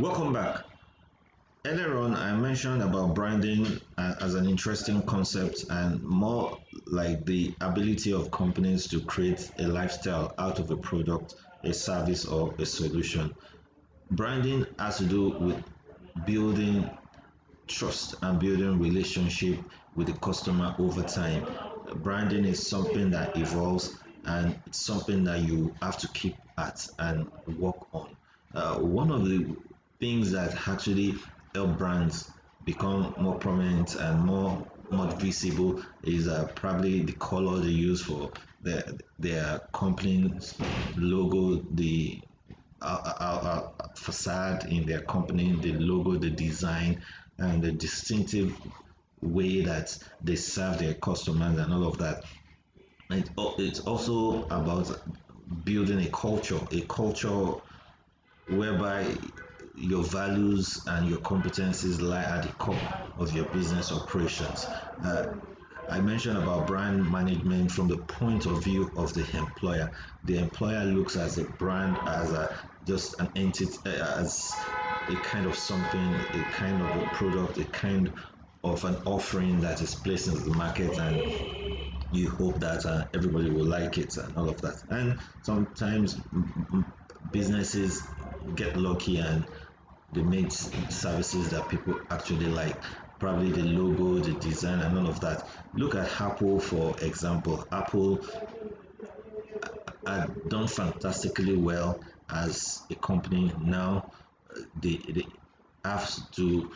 Welcome back. Earlier on, I mentioned about branding as an interesting concept and more like the ability of companies to create a lifestyle out of a product, a service, or a solution. Branding has to do with building trust and building relationship with the customer over time. Branding is something that evolves and it's something that you have to keep at and work on. One of the things that actually help brands become more prominent and more visible is probably the color they use for their company's logo, the facade in their company, the logo, the design, and the distinctive way that they serve their customers and all of that. It's also about building a culture whereby your values and your competencies lie at the core of your business operations. I mentioned about brand management from the point of view of the employer. The employer looks at the brand as just an entity, as a kind of something, a kind of a product, a kind of an offering that is placed in the market, and you hope that everybody will like it and all of that. And sometimes businesses get lucky and they make services that people actually like, probably the logo, the design, and all of that. Look at Apple, for example. Apple had done fantastically well as a company. Now they have to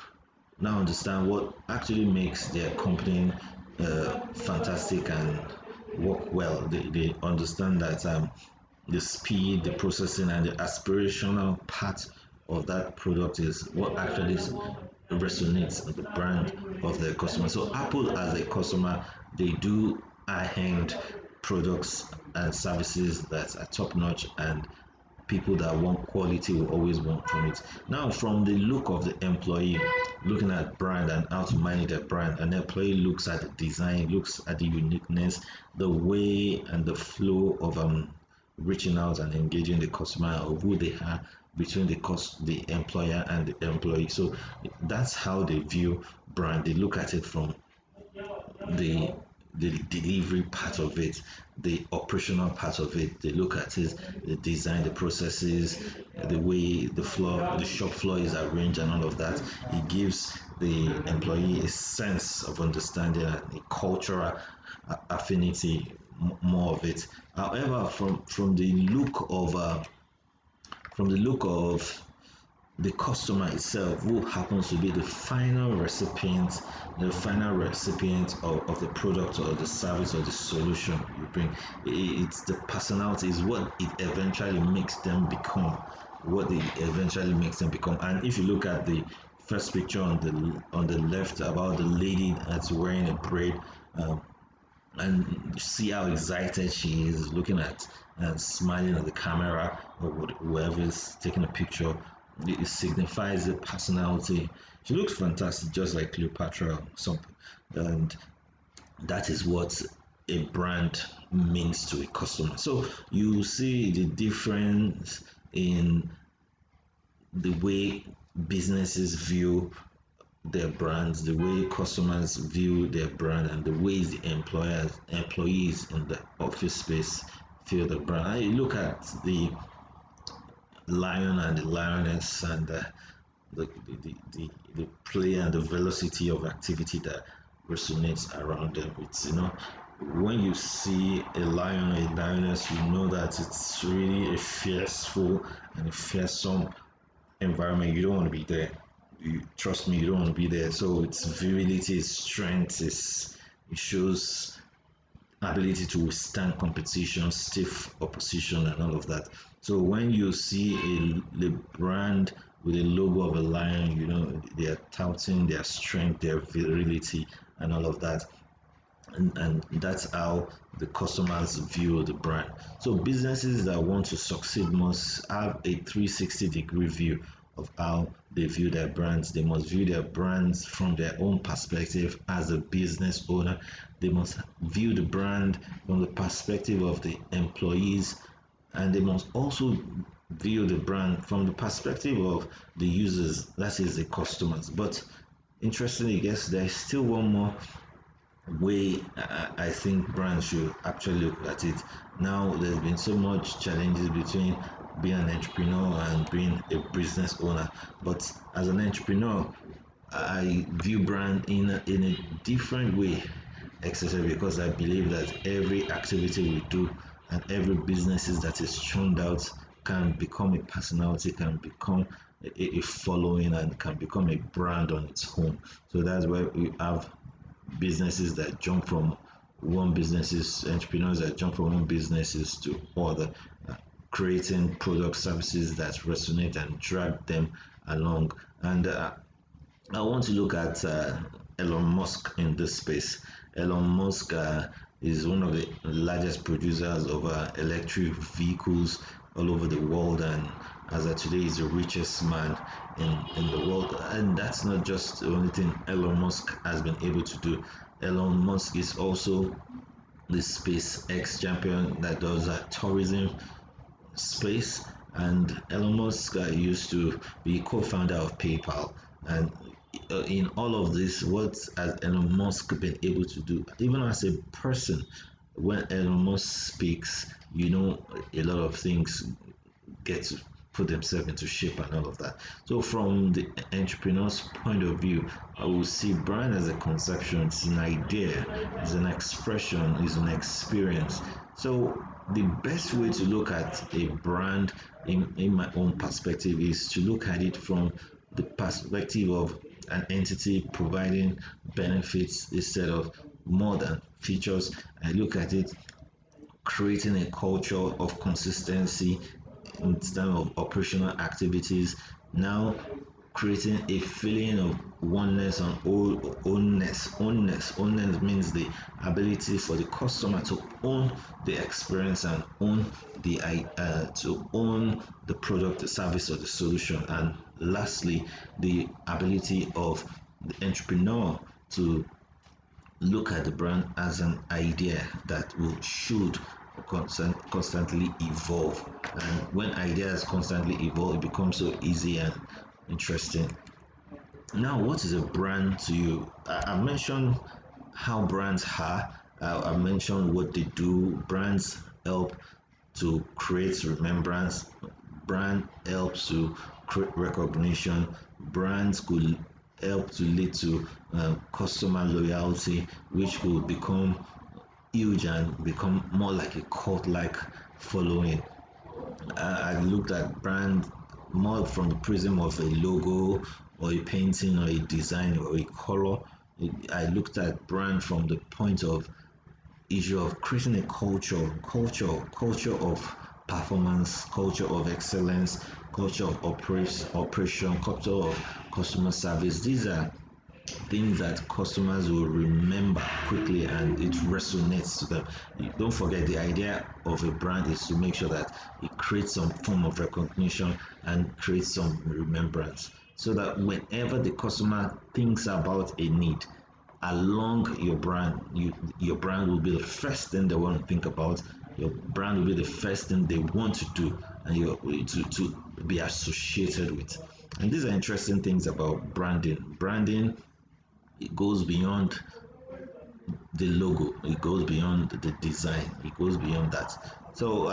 now understand what actually makes their company fantastic and work well. They understand that the speed, the processing, and the aspirational part of that product is what actually resonates with the brand of their customer. So Apple as a customer, they do high-end products and services that are top-notch, and people that want quality will always want from it. Now, from the look of the employee, looking at brand and how to manage a brand, an employee looks at the design, looks at the uniqueness, the way and the flow of reaching out and engaging the customer, of who they are between the employer and the employee. So that's how they view brand. They look at it from the delivery part of it, the operational part of it. They look at it, the design, the processes, the way the shop floor is arranged, and all of that. It gives the employee a sense of understanding and a cultural affinity, more of it. However, from the look of the customer itself, who happens to be the final recipient of the product or the service or the solution you bring. It's the personality, is what it eventually makes them become, and if you look at the first picture on the left about the lady that's wearing a braid, and see how excited she is, looking at and smiling at the camera, or whoever is taking a picture. It signifies the personality. She looks fantastic, just like Cleopatra or something. And that is what a brand means to a customer. So you see the difference in the way businesses view their brands, the way customers view their brand, and the ways the employees in the office space feel the brand. And you look at the lion and the lioness, and the play and the velocity of activity that resonates around them. It's, when you see a lion or a lioness, you know that it's really a fierceful and a fearsome environment. You don't want to be there. You trust me, you don't want to be there. So its virility, its strength, it shows ability to withstand competition, stiff opposition, and all of that. So when you see the brand with a logo of a lion, they are touting their strength, their virility, and all of that. And that's how the customers view the brand. So businesses that want to succeed must have a 360-degree view of how they view their brands. They must view their brands from their own perspective as a business owner. They must view the brand from the perspective of the employees, and they must also view the brand from the perspective of the users, that is the customers. But interestingly, yes, there's still one more way I think brands should actually look at it. Now, there's been so much challenges between being an entrepreneur and being a business owner. But as an entrepreneur, I view brand in a different way, especially because I believe that every activity we do and every businesses that is churned out can become a personality, can become a following, and can become a brand on its own. So that's why we have businesses that jump from one businesses, entrepreneurs that jump from one businesses to other, creating product services that resonate and drag them along. And I want to look at Elon Musk in this space. Elon Musk is one of the largest producers of electric vehicles all over the world, and as of today, is the richest man in the world. And that's not just the only thing Elon Musk has been able to do. Elon Musk is also the SpaceX champion that does tourism space, and Elon Musk used to be co-founder of PayPal. And in all of this, what has Elon Musk been able to do, even as a person? When Elon Musk speaks, a lot of things get to put themselves into shape and all of that. So from the entrepreneur's point of view, I will see brand as a conception, it's an idea, it's an expression, it's an experience. So the best way to look at a brand in my own perspective is to look at it from the perspective of an entity providing benefits instead of more than features. I look at it creating a culture of consistency in terms of operational activities. Now creating a feeling of oneness and ownness means the ability for the customer to own the experience and own the to own the product, the service, or the solution. And lastly, the ability of the entrepreneur to look at the brand as an idea that should constantly evolve. And when ideas constantly evolve, it becomes so easy and interesting. Now, what is a brand to you? I mentioned how brands are. I mentioned what they do. Brands help to create remembrance. Brand helps to create recognition. Brands could help to lead to customer loyalty, which could become huge and become more like a cult-like following. I looked at brand more from the prism of a logo or a painting or a design or a color. I looked at brand from the point of issue of creating a culture of performance, culture of excellence, culture of operation, culture of customer service. These are things that customers will remember quickly and it resonates to them. Don't forget, the idea of a brand is to make sure that it creates some form of recognition and creates some remembrance, so that whenever the customer thinks about a need along your brand, your brand will be the first thing they want to think about. Your brand will be the first thing they want to do and to be associated with. And these are interesting things about branding. It goes beyond the logo, it goes beyond the design, it goes beyond that. So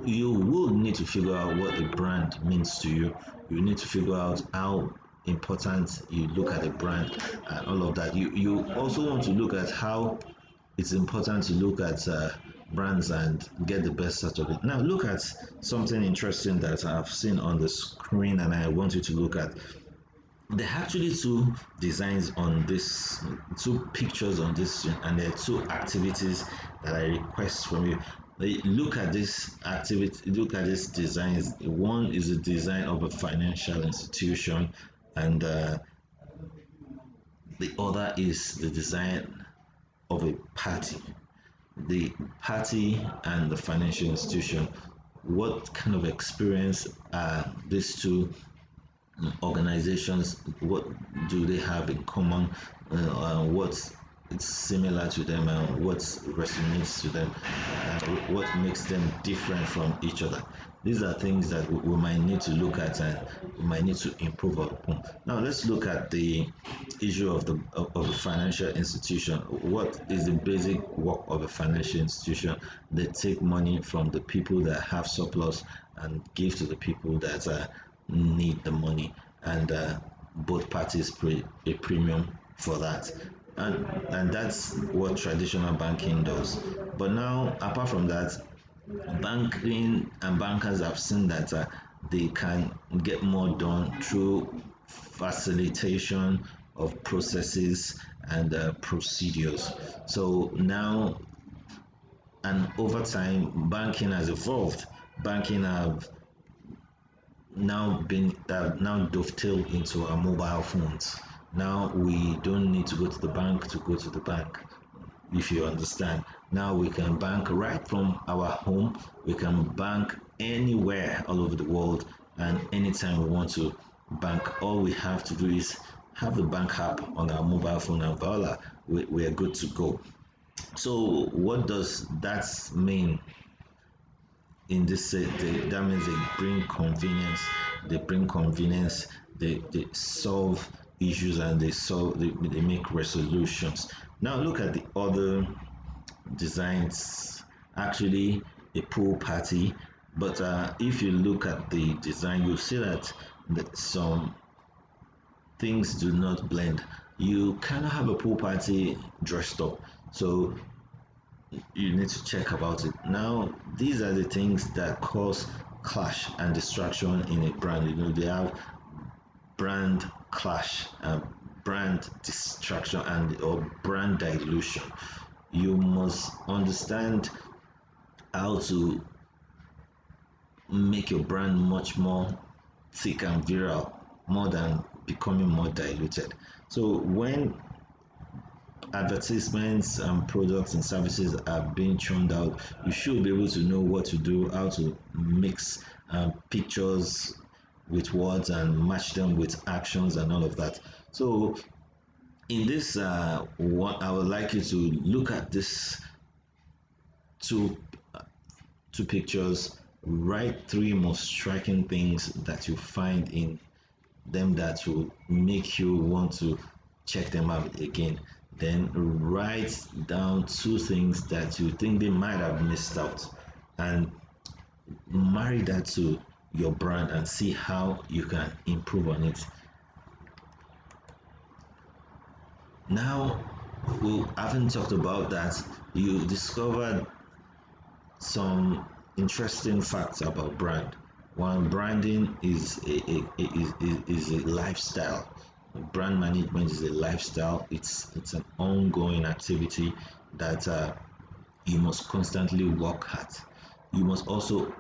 you will need to figure out what a brand means to you. You need to figure out how important you look at a brand and all of that. You also want to look at how it's important to look at brands and get the best out of it. Now look at something interesting that I've seen on the screen and I want you to look at. There are actually two designs on this, two pictures on this, and there are two activities that I request from you. Look at this activity, look at this designs. One is a design of a financial institution, and the other is the design of a party. The party and the financial institution. What kind of experience are these two organizations, what do they have in common? What it's similar to them and what resonates to them and what makes them different from each other. These are things that we might need to look at and we might need to improve upon. Now let's look at the issue of the financial institution. What is the basic work of a financial institution? They take money from the people that have surplus and give to the people that need the money, and both parties pay a premium for that. And that's what traditional banking does. But now, apart from that, banking and bankers have seen that they can get more done through facilitation of processes and procedures. So now, and over time, banking has evolved. Banking have now dovetailed into our mobile phones. Now we don't need to go to the bank to go to the bank, if you understand. Now we can bank right from our home. We can bank anywhere all over the world, and anytime we want to bank, all we have to do is have the bank app on our mobile phone, and voila, we are good to go. So what does that mean in this that means they bring convenience, they solve issues, and they make resolutions. Now look at the other designs. Actually a pool party, but if you look at the design, you see that some things do not blend. You cannot have a pool party dressed up, so you need to check about it. Now, these are the things that cause clash and distraction in a brand. They have brand clash, brand distraction, and or brand dilution. You must understand how to make your brand much more thick and viral, more than becoming more diluted. So when advertisements and products and services are being churned out, you should be able to know what to do, how to mix pictures with words and match them with actions and all of that. So in this what I would like you to look at this two two pictures, write three most striking things that you find in them that will make you want to check them out again. Then write down two things that you think they might have missed out, and marry that to your brand and see how you can improve on it. Now, we haven't talked about that. You discovered some interesting facts about brand. One, branding is a lifestyle. Brand management is a lifestyle. It's an ongoing activity that you must constantly work at. You must also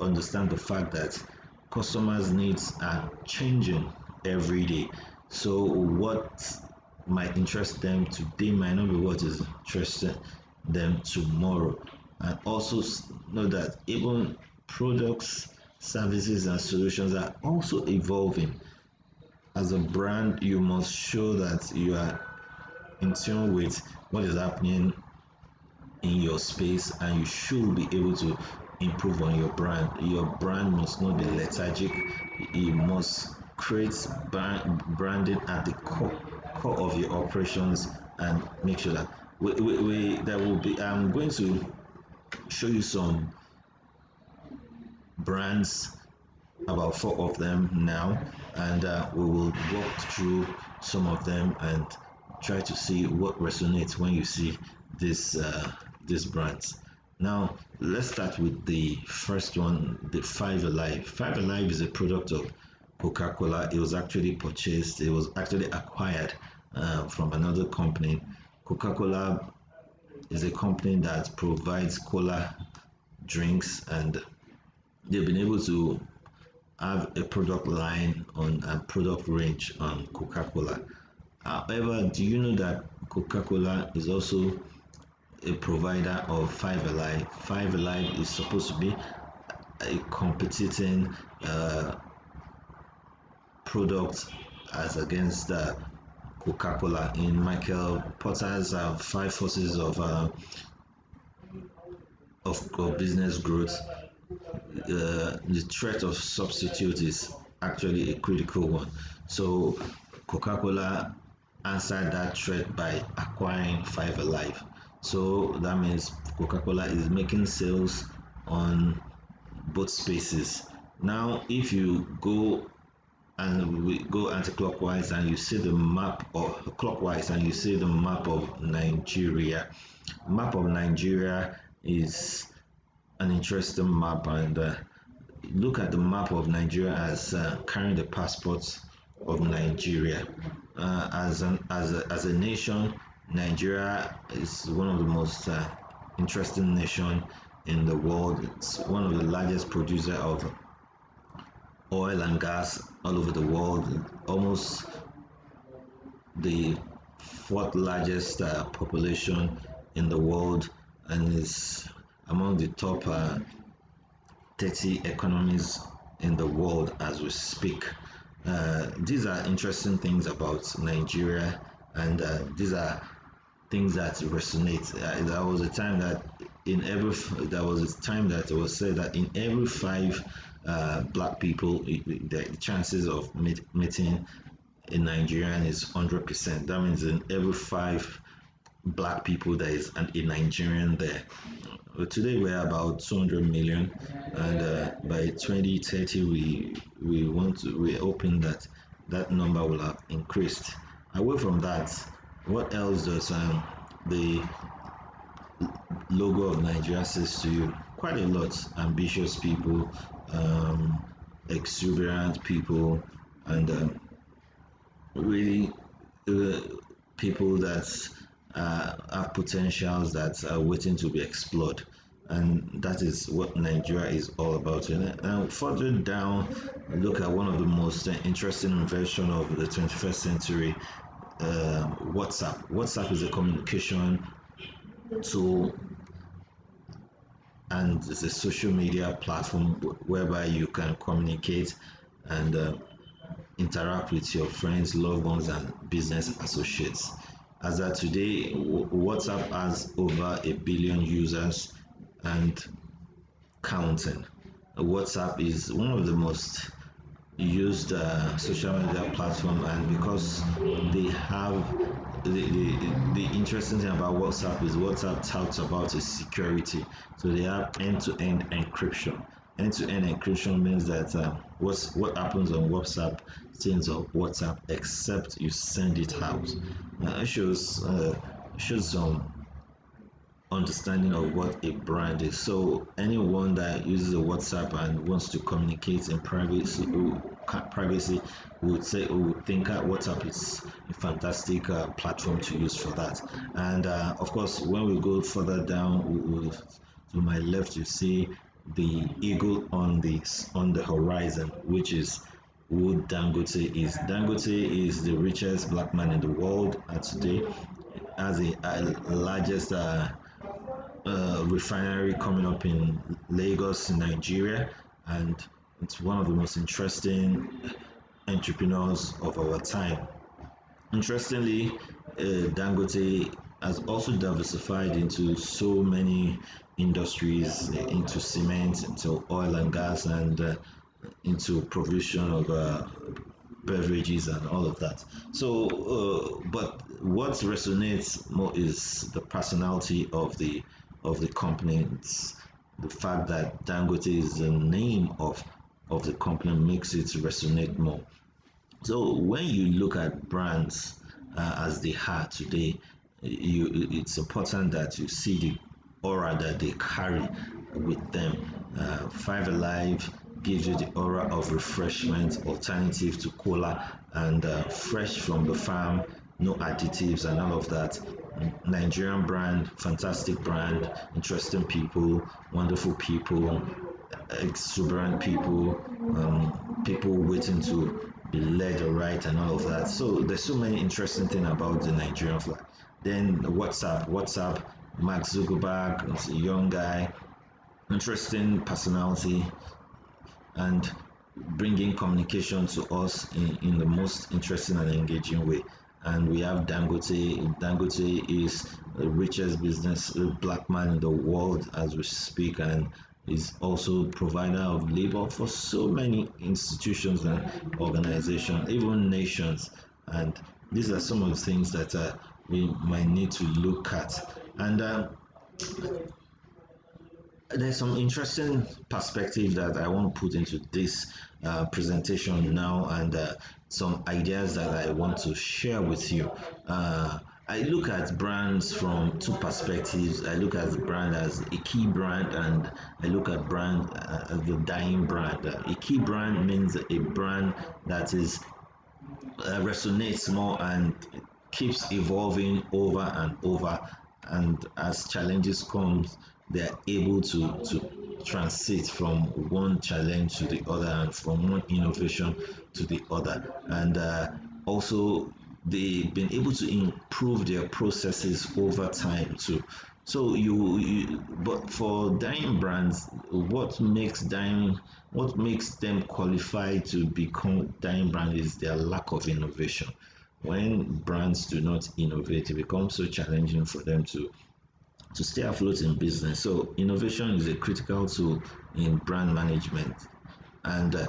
understand the fact that customers' needs are changing every day. So what might interest them today might not be what is interesting them tomorrow. And also know that even products, services, and solutions are also evolving. As a brand, you must show that you are in tune with what is happening in your space, and you should be able to improve on your brand. Your brand must not be lethargic. You must create branding at the core of your operations, and make sure that that will be. I'm going to show you some brands, about four of them now, and we will walk through some of them and try to see what resonates when you see these brands. Now let's start with the first one, the Five Alive. Five Alive is a product of Coca-Cola. It was actually purchased, it was actually acquired from another company. Coca-Cola is a company that provides cola drinks, and they've been able to have a product line on a product range on Coca-Cola. However, do you know that Coca-Cola is also a provider of Five Alive? Five Alive is supposed to be a competing product as against Coca-Cola. In Michael Porter's Five Forces of business growth, the threat of substitute is actually a critical one. So Coca-Cola answered that threat by acquiring Five Alive. So that means Coca-Cola is making sales on both spaces. Now, if you go and we go anti-clockwise and you see the map, or clockwise and you see the map of Nigeria. Map of Nigeria is an interesting map, and look at the map of Nigeria as carrying the passport of Nigeria. As a nation, Nigeria is one of the most interesting nation in the world. It's one of the largest producer of oil and gas all over the world, almost the fourth largest population in the world, and is among the top 30 economies in the world as we speak. These are interesting things about Nigeria, and these are things that resonate. There was a time that it was said that in every five black people, the chances of meeting a Nigerian is 100%. That means in every five black people there is a Nigerian there. Today we're about 200 million, and by 2030 we're hoping that that number will have increased. Away from that, what else does the logo of Nigeria says to you? Quite a lot. Ambitious people, exuberant people, and really people that have potentials that are waiting to be explored. And that is what Nigeria is all about. And further down, look at one of the most interesting invention of the 21st century, WhatsApp. WhatsApp is a communication tool, and it's a social media platform whereby you can communicate and interact with your friends, loved ones, and business associates. As of today, WhatsApp has over 1 billion users and counting. WhatsApp is one of the most used social media platform, and because they have the interesting thing about WhatsApp is WhatsApp talks about is security. So they have end-to-end encryption. End-to-end encryption means that what happens on WhatsApp stays on WhatsApp except you send it out. It shows some understanding of what a brand is. So anyone that uses a WhatsApp and wants to communicate in privacy would say, would think WhatsApp is a fantastic platform to use for that. And of course, when we go further down, to my left, you see the eagle on the horizon, which is who Dangote is. Dangote is the richest black man in the world today, as a largest refinery coming up in Lagos, Nigeria, and it's one of the most interesting entrepreneurs of our time. Interestingly, Dangote has also diversified into so many industries, into cement, into oil and gas, and into provision of beverages and all of that. So, but what resonates more is the personality of the company. It's the fact that Dangote is the name of the company makes it resonate more. So when you look at brands as they are today, it's important that you see the aura that they carry with them. Five Alive gives you the aura of refreshment, alternative to cola, and fresh from the farm, no additives and all of that. Nigerian brand, fantastic brand, interesting people, wonderful people, exuberant people, people waiting to be led right and all of that. So there's so many interesting things about the Nigerian flag. Then WhatsApp, Mark Zuckerberg, is a young guy, interesting personality, and bringing communication to us in the most interesting and engaging way. and we have Dangote. Dangote is the richest business black man in the world as we speak, and is also provider of labor for so many institutions and organizations, even nations. And these are some of the things that we might need to look at. And there's some interesting perspective that I want to put into this presentation now, and some ideas that I want to share with you. I look at brands from two perspectives. I look at the brand as a key brand, and I look at brand as the dying brand. A key brand means a brand that is resonates more and keeps evolving over and over, and as challenges comes, they're able to transit from one challenge to the other and from one innovation to the other, and also they've been able to improve their processes over time too. So but for dying brands, what makes them qualify to become dying brand is their lack of innovation. When brands do not innovate, it becomes so challenging for them to stay afloat in business. So innovation is a critical tool in brand management, and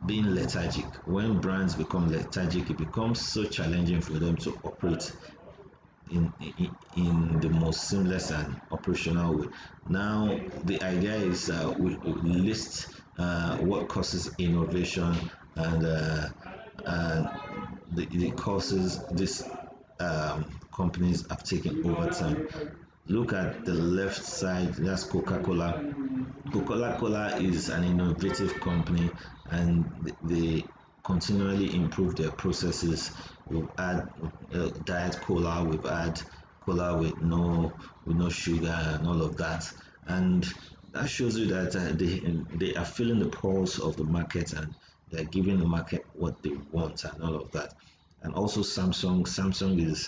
being lethargic. When brands become lethargic, it becomes so challenging for them to operate in the most seamless and operational way. Now, the idea is we list what causes innovation, and the causes these companies have taken over time. Look at the left side, that's Coca-Cola. Coca-Cola is an innovative company, and they continually improve their processes. We've had diet cola, we've had cola with no sugar and all of that, and that shows you that they are feeling the pulse of the market, and they're giving the market what they want and all of that. And also Samsung is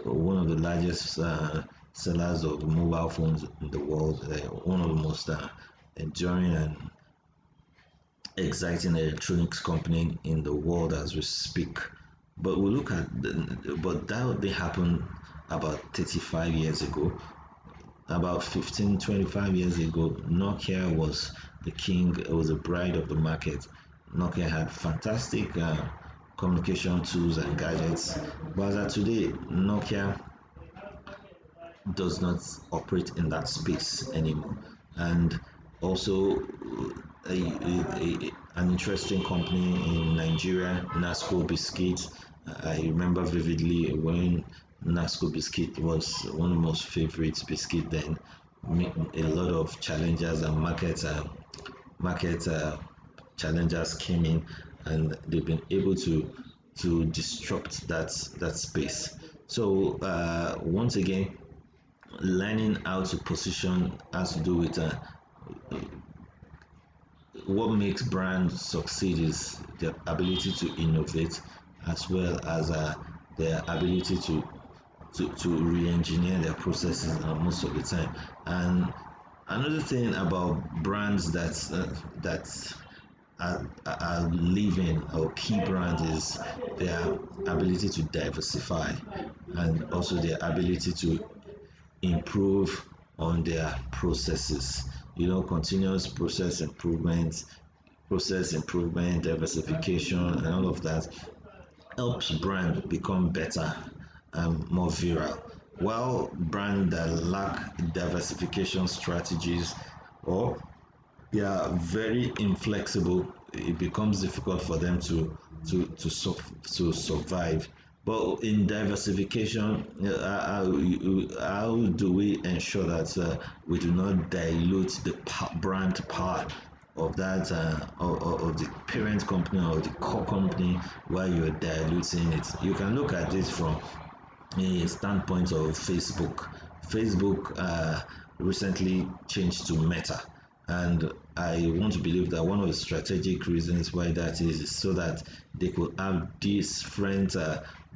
one of the largest sellers of mobile phones in the world, one of the most enduring and exciting electronics company in the world as we speak. But we look at but that they happened about 35 years ago. About 15, 25 years ago, Nokia was the king, it was the bride of the market. Nokia had fantastic communication tools and gadgets, but as of today, Nokia does not operate in that space anymore. And also, an interesting company in Nigeria, Nasco Biscuit. I remember vividly when Nasco Biscuit was one of the most favorite biscuit then. A lot of challengers and market challengers came in, and they've been able to disrupt that space. So once again, learning how to position has to do with what makes brands succeed is their ability to innovate, as well as their ability to re-engineer their processes most of the time. And another thing about brands that are living or key brands is their ability to diversify, and also their ability to improve on their processes. Continuous process improvement, diversification, and all of that helps brand become better and more viral. While brand that lack diversification strategies, or they are very inflexible, it becomes difficult for them to survive. But in diversification, how do we ensure that we do not dilute the brand power of that of the parent company or the core company while you're diluting it? You can look at this from a standpoint of Facebook. Facebook recently changed to Meta, and I want to believe that one of the strategic reasons why that is so that they could have different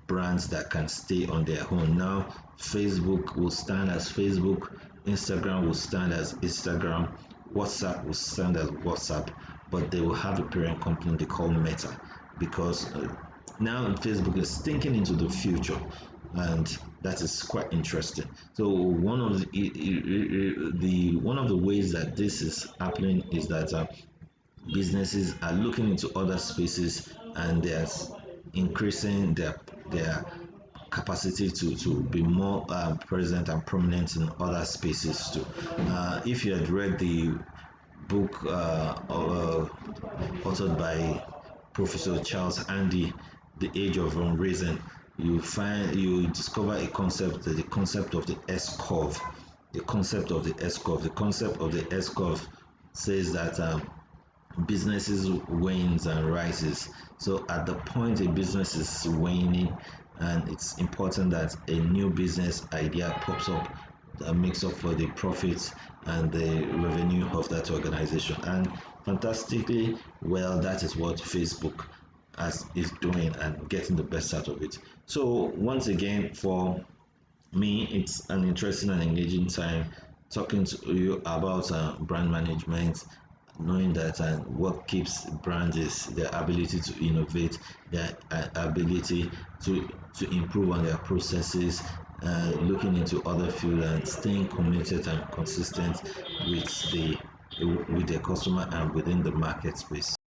brands that can stay on their own. Now, Facebook will stand as Facebook, Instagram will stand as Instagram, WhatsApp will stand as WhatsApp, but they will have a parent company they call Meta, because Now Facebook is thinking into the future, and that is quite interesting. So one of the ways that this is happening is that businesses are looking into other spaces, and they're increasing their capacity to be more present and prominent in other spaces too. If you had read the book authored by Professor Charles Andy, The Age of Reason, you discover a concept, the concept of the S curve. The concept of the S curve. The concept of the S curve says that businesses wanes and rises. So at the point a business is waning, and it's important that a new business idea pops up that makes up for the profits and the revenue of that organization. And fantastically well, that is what Facebook is doing and getting the best out of it. So once again, for me, it's an interesting and engaging time talking to you about brand management, knowing that what keeps brands is their ability to innovate, their ability to improve on their processes, looking into other fields and staying committed and consistent with the with their customer and within the market space.